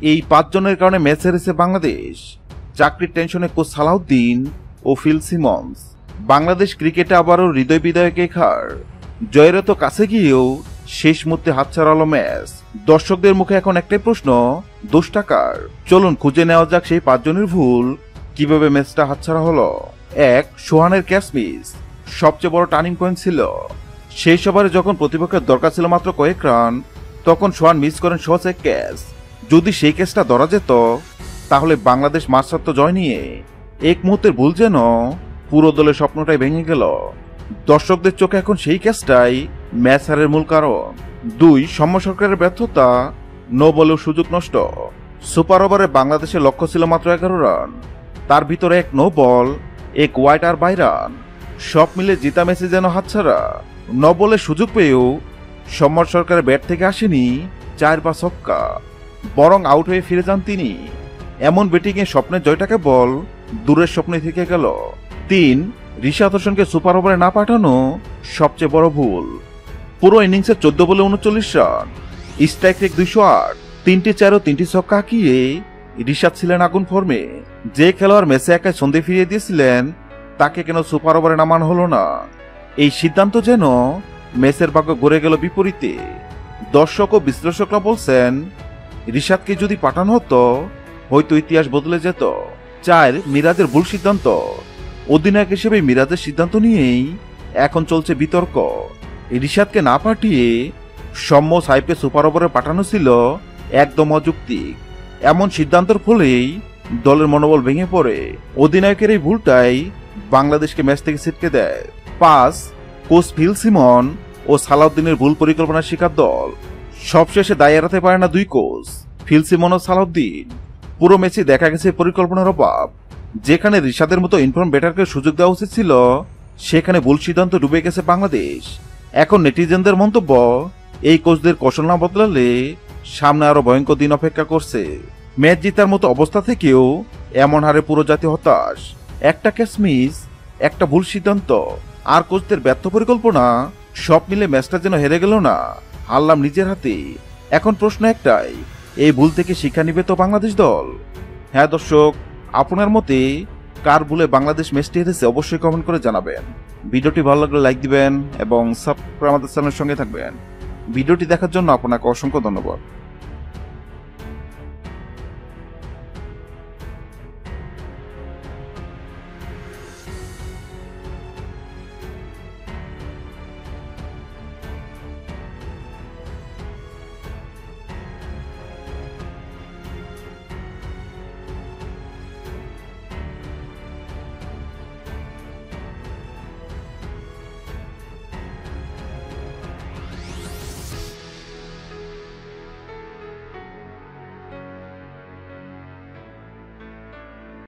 এই 5 জনের কারণে ম্যাচ হেরেছে বাংলাদেশ। চাকরির টেনশনে কোচ সালাউদ্দিন ও ফিল সিমন্স। বাংলাদেশ ক্রিকেটে আবারও হৃদয় বিদায়কে খার। জয়ের তো কাছে গিয়েও শেষ মুহূর্তে হাতছাড়া হলো ম্যাচ। দর্শকদের মুখে এখন একটাই প্রশ্ন, দোষটা কার? চলুন খুঁজে নেওয়া যাক সেই 5 জনের ভুল, কিভাবে ম্যাচটা হাতছাড়া হলো। 1. সোহানের ক্যাচ মিস। সবচেয়ে বড় টার্নিং পয়েন্ট ছিল। সেই ওভারে যখন প্রতিপক্ষের দরকার ছিল মাত্র কয়েক রান, তখন সোহান মিস করেন সহজ এক ক্যাচ। যদি সেই ক্যাচটা ধরা যেত, তাহলে বাংলাদেশ মাঝরাত্র জয় নিয়ে এক মুহূর্তের ভুল যেন পুরো দলের স্বপ্নটাই ভেঙে গেল। দর্শকদের চোখে এখন সেই ক্যাচটাই ম্যাচ হারের মূল কারণ। 2. সৌম্য সরকারের ব্যর্থতা, নো বলেও সুযোগ নষ্ট। সুপার ওভারে বাংলাদেশের লক্ষ্য ছিল মাত্র 11 রান, তার ভিতরে এক নো বল, এক ওয়াইড আর 22 রান। সব মিলে জিতা ম্যাচে যেন হাতছাড়া। নো বলের সুযোগ পেয়েও সৌম্য সরকারের ব্যাট থেকে আসেনি 4 বা ছক্কা, বরং আউট হয়ে ফিরে যান তিনি। এমন ব্যাটিংয়ে স্বপ্নের জয়টাকে বল দূরের স্বপ্নে থেকে গেল। 3. রিশাদ হোসেনকে সুপার ওভারে না পাঠানো সবচেয়ে বড় ভুল। পুরো ইনিংসে 14 বলে 39 রান, স্ট্রাইক রেট 208, 3টি 4 ও 3টি ছক্কা হাঁকিয়ে রিশাদ ছিলেন আগুন ফর্মে। যে খেলোয়াড় ম্যাচে একাই সন্ধে ফিরিয়ে দিয়েছিলেন, তাকে কেন সুপার ওভারে নামানো হলো না? এই সিদ্ধান্ত যেন ম্যাচের ভাগ্য ঘুরে গেল বিপরীতে। দর্শক ও বিশ্লেষকরা বলছেন, রিশাদকে যদি পাঠানো হতো, হয়তো ইতিহাস বদলে যেত। 4. মিরাজের ভুল সিদ্ধান্ত। অধিনায়ক হিসেবে মিরাজের সিদ্ধান্ত নিয়েই এখন চলছে বিতর্ক। রিশাদকে না পাঠিয়ে সৌম্য সাইফকে সুপার ওভারে পাঠানো ছিল একদম অযৌক্তিক। এমন সিদ্ধান্তের ফলেই দলের মনোবল ভেঙে পড়ে। অধিনায়কের এই ভুলটাই বাংলাদেশকে ম্যাচ থেকে ছিটকে দেয়। 5. কোচ ফিল সিমন ও সালাউদ্দিনের ভুল পরিকল্পনার শিকার দল। সবশেষে দায় এড়াতে পারে না 2 কোচ, ফিল সিমন ও সালাউদ্দিন। পুরো ম্যাচে দেখা গেছে পরিকল্পনার অভাব। যেখানে রিশাদের মতো ইনফর্ম ব্যাটারকে সুযোগ দেওয়া উচিত ছিল, সেখানে ভুল সিদ্ধান্ত ডুবে গেছে বাংলাদেশ। এখন নেটিজেনদের মন্তব্য, এই কোচদের কৌশল না বদলালে সামনে আরো ভয়ঙ্কর দিন অপেক্ষা করছে। ম্যাচ জিতার মতো অবস্থা থেকেও এমন হারে পুরো জাতি হতাশ। একটা ক্যাচ মিস, একটা ভুল সিদ্ধান্ত আর কোচদের ব্যর্থ পরিকল্পনা, সব মিলে ম্যাচটা যেন হেরে গেল না, হারলাম নিজের হাতে। এখন প্রশ্ন একটাই, এই ভুল থেকে শিক্ষা নিবে তো বাংলাদেশ দল? হ্যাঁ দর্শক, আপনার মতে কার ভুলে বাংলাদেশ ম্যাচটি হেরেছে অবশ্যই কমেন্ট করে জানাবেন। ভিডিওটি ভালো লাগলে লাইক দিবেন এবং সাবস্ক্রাইব আমাদের চ্যানেলের সঙ্গে থাকবেন। ভিডিওটি দেখার জন্য আপনাকে অসংখ্য ধন্যবাদ।